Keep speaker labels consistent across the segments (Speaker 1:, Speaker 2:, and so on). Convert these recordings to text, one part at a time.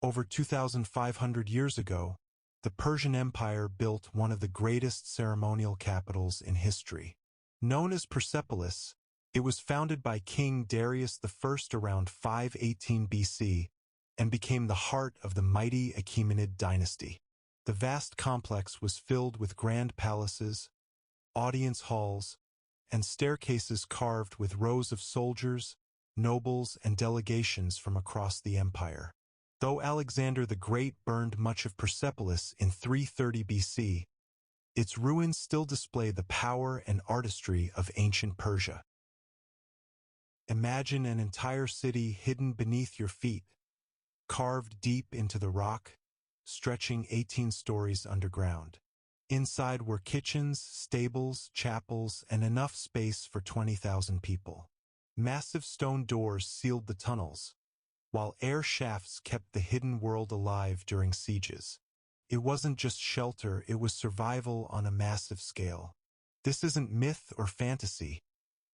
Speaker 1: Over 2,500 years ago, the Persian Empire built one of the greatest ceremonial capitals in history. Known as Persepolis, it was founded by King Darius I around 518 BC and became the heart of the mighty Achaemenid dynasty. The vast complex was filled with grand palaces, audience halls, and staircases carved with rows of soldiers, nobles, and delegations from across the empire. Though Alexander the Great burned much of Persepolis in 330 BC, its ruins still display the power and artistry of ancient Persia. Imagine an entire city hidden beneath your feet, carved deep into the rock, stretching 18 stories underground. Inside were kitchens, stables, chapels, and enough space for 20,000 people. Massive stone doors sealed the tunnels, while air shafts kept the hidden world alive during sieges. It wasn't just shelter, it was survival on a massive scale. This isn't myth or fantasy,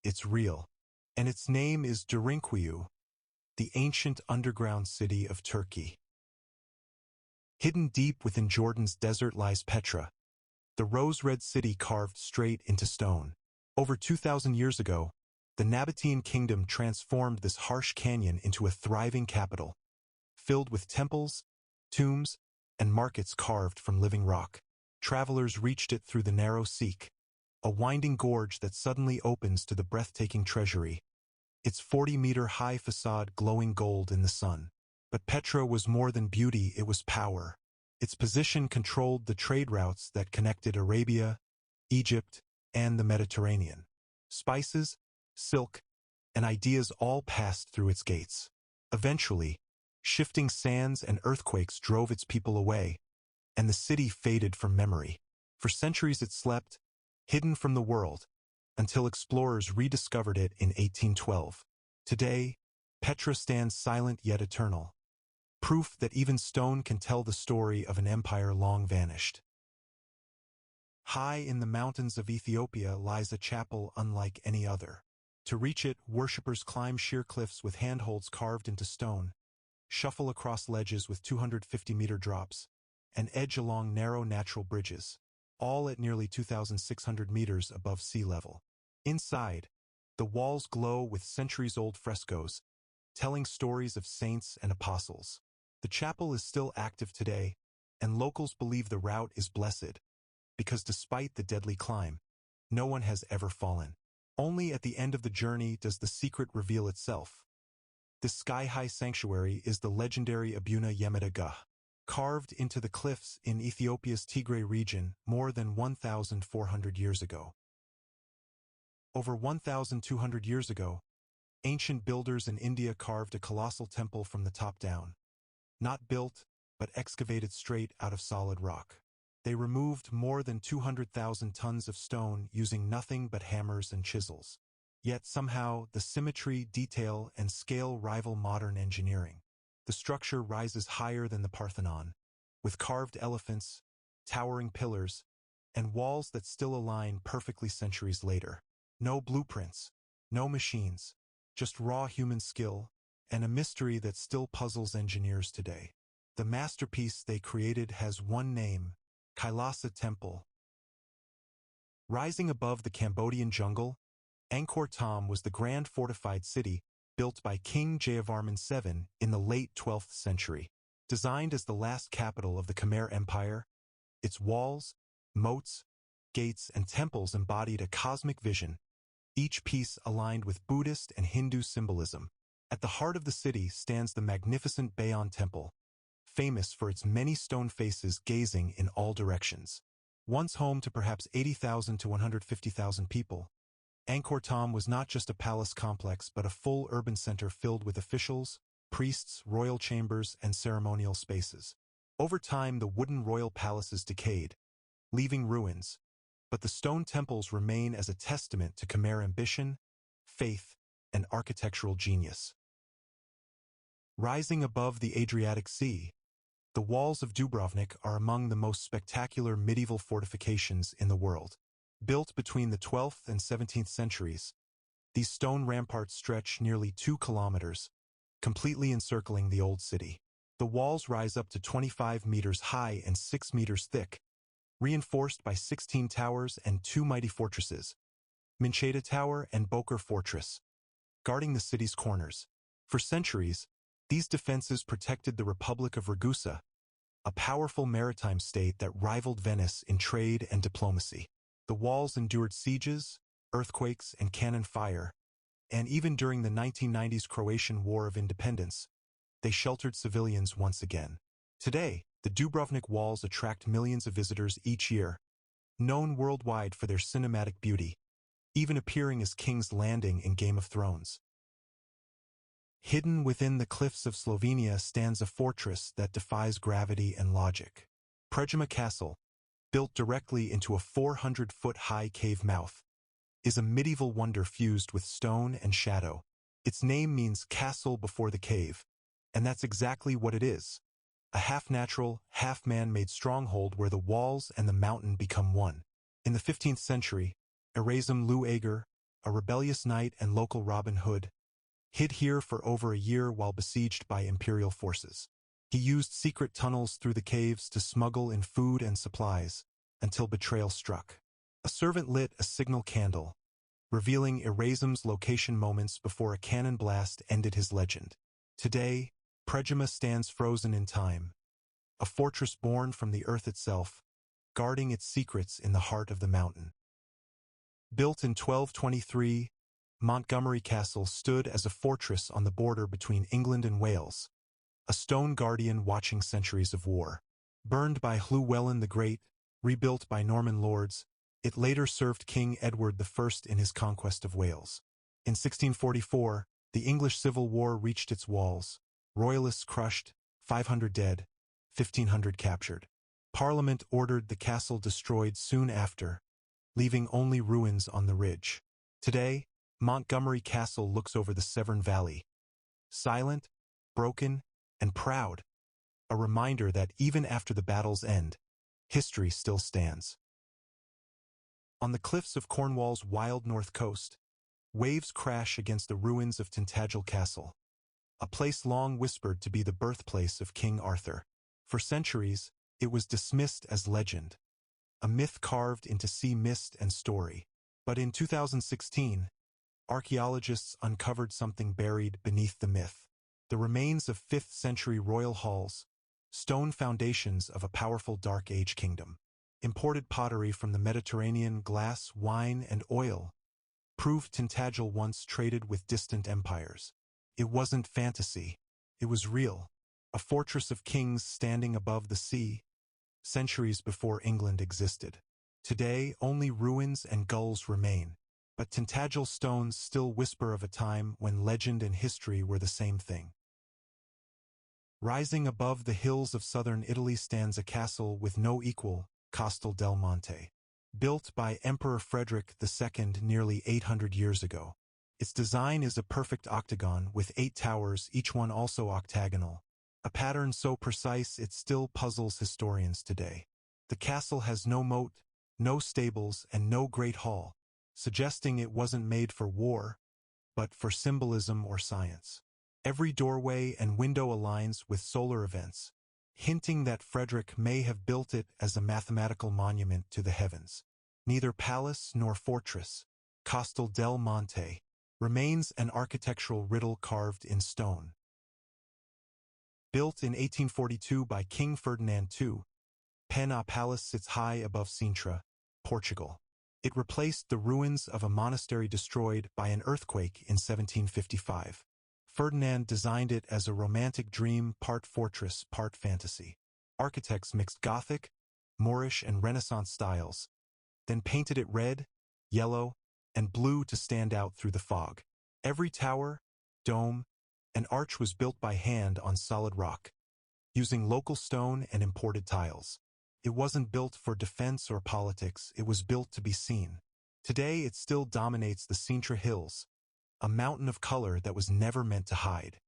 Speaker 1: it's real. And its name is Derinkuyu, the ancient underground city of Turkey. Hidden deep within Jordan's desert lies Petra, the rose-red city carved straight into stone. Over 2,000 years ago, the Nabatean kingdom transformed this harsh canyon into a thriving capital, filled with temples, tombs, and markets carved from living rock. Travelers reached it through the narrow Seek, a winding gorge that suddenly opens to the breathtaking treasury, its 40-meter-high facade glowing gold in the sun. But Petra was more than beauty, it was power. Its position controlled the trade routes that connected Arabia, Egypt, and the Mediterranean. Spices, silk, and ideas all passed through its gates. Eventually, shifting sands and earthquakes drove its people away, and the city faded from memory. For centuries it slept, hidden from the world, until explorers rediscovered it in 1812. Today, Petra stands silent yet eternal, proof that even stone can tell the story of an empire long vanished. High in the mountains of Ethiopia lies a chapel unlike any other. To reach it, worshippers climb sheer cliffs with handholds carved into stone, shuffle across ledges with 250-meter drops, and edge along narrow natural bridges, all at nearly 2,600 meters above sea level. Inside, the walls glow with centuries-old frescoes, telling stories of saints and apostles. The chapel is still active today, and locals believe the route is blessed, because despite the deadly climb, no one has ever fallen. Only at the end of the journey does the secret reveal itself. This sky-high sanctuary is the legendary Abuna Yemata Guh, carved into the cliffs in Ethiopia's Tigray region more than 1,400 years ago. Over 1,200 years ago, ancient builders in India carved a colossal temple from the top down. Not built, but excavated straight out of solid rock. They removed more than 200,000 tons of stone using nothing but hammers and chisels. Yet somehow, the symmetry, detail, and scale rival modern engineering. The structure rises higher than the Parthenon, with carved elephants, towering pillars, and walls that still align perfectly centuries later. No blueprints, no machines, just raw human skill, and a mystery that still puzzles engineers today. The masterpiece they created has one name: Kailasa Temple. Rising above the Cambodian jungle, Angkor Wat was the grand fortified city built by King Jayavarman VII in the late 12th century. Designed as the last capital of the Khmer Empire, its walls, moats, gates, and temples embodied a cosmic vision, each piece aligned with Buddhist and Hindu symbolism. At the heart of the city stands the magnificent Bayon Temple, famous for its many stone faces gazing in all directions. Once home to perhaps 80,000 to 150,000 people, Angkor Wat was not just a palace complex but a full urban center filled with officials, priests, royal chambers, and ceremonial spaces. Over time, the wooden royal palaces decayed, leaving ruins, but the stone temples remain as a testament to Khmer ambition, faith, and architectural genius. Rising above the Adriatic Sea, the walls of Dubrovnik are among the most spectacular medieval fortifications in the world. Built between the 12th and 17th centuries, these stone ramparts stretch nearly 2 kilometers, completely encircling the old city. The walls rise up to 25 meters high and 6 meters thick, reinforced by 16 towers and 2 mighty fortresses, Mincheta Tower and Bokor Fortress, guarding the city's corners. For centuries, these defenses protected the Republic of Ragusa, a powerful maritime state that rivaled Venice in trade and diplomacy. The walls endured sieges, earthquakes, and cannon fire, and even during the 1990s Croatian War of Independence, they sheltered civilians once again. Today, the Dubrovnik walls attract millions of visitors each year, known worldwide for their cinematic beauty, even appearing as King's Landing in Game of Thrones. Hidden within the cliffs of Slovenia stands a fortress that defies gravity and logic. Predjama Castle, built directly into a 400-foot-high cave mouth, is a medieval wonder fused with stone and shadow. Its name means castle before the cave, and that's exactly what it is. A half-natural, half-man-made stronghold where the walls and the mountain become one. In the 15th century, Erasm Lew Ager, a rebellious knight and local Robin Hood, hid here for over a year while besieged by imperial forces. He used secret tunnels through the caves to smuggle in food and supplies until betrayal struck. A servant lit a signal candle, revealing Erasem's location moments before a cannon blast ended his legend. Today, Predjama stands frozen in time, a fortress born from the earth itself, guarding its secrets in the heart of the mountain. Built in 1223, Montgomery Castle stood as a fortress on the border between England and Wales, a stone guardian watching centuries of war. Burned by Llywelyn the Great, rebuilt by Norman lords, it later served King Edward I in his conquest of Wales. In 1644, the English Civil War reached its walls. Royalists crushed, 500 dead, 1,500 captured. Parliament ordered the castle destroyed soon after, leaving only ruins on the ridge. Today, Montgomery Castle looks over the Severn Valley, silent, broken, and proud, a reminder that even after the battle's end, history still stands. On the cliffs of Cornwall's wild north coast, waves crash against the ruins of Tintagel Castle, a place long whispered to be the birthplace of King Arthur. For centuries, it was dismissed as legend, a myth carved into sea mist and story. But in 2016, archaeologists uncovered something buried beneath the myth. The remains of 5th-century royal halls, stone foundations of a powerful Dark Age kingdom. Imported pottery from the Mediterranean, glass, wine, and oil proved Tintagel once traded with distant empires. It wasn't fantasy, it was real, a fortress of kings standing above the sea, centuries before England existed. Today, only ruins and gulls remain, but Tintagel stones still whisper of a time when legend and history were the same thing. Rising above the hills of southern Italy stands a castle with no equal, Castel del Monte. Built by Emperor Frederick II nearly 800 years ago. Its design is a perfect octagon with 8 towers, each one also octagonal, a pattern so precise it still puzzles historians today. The castle has no moat, no stables, and no great hall, suggesting it wasn't made for war, but for symbolism or science. Every doorway and window aligns with solar events, hinting that Frederick may have built it as a mathematical monument to the heavens. Neither palace nor fortress, Castel del Monte, remains an architectural riddle carved in stone. Built in 1842 by King Ferdinand II, Pena Palace sits high above Sintra, Portugal. It replaced the ruins of a monastery destroyed by an earthquake in 1755. Ferdinand designed it as a romantic dream, part fortress, part fantasy. Architects mixed Gothic, Moorish, and Renaissance styles, then painted it red, yellow, and blue to stand out through the fog. Every tower, dome, and arch was built by hand on solid rock, using local stone and imported tiles. It wasn't built for defense or politics, it was built to be seen. Today it still dominates the Sintra Hills, a mountain of color that was never meant to hide.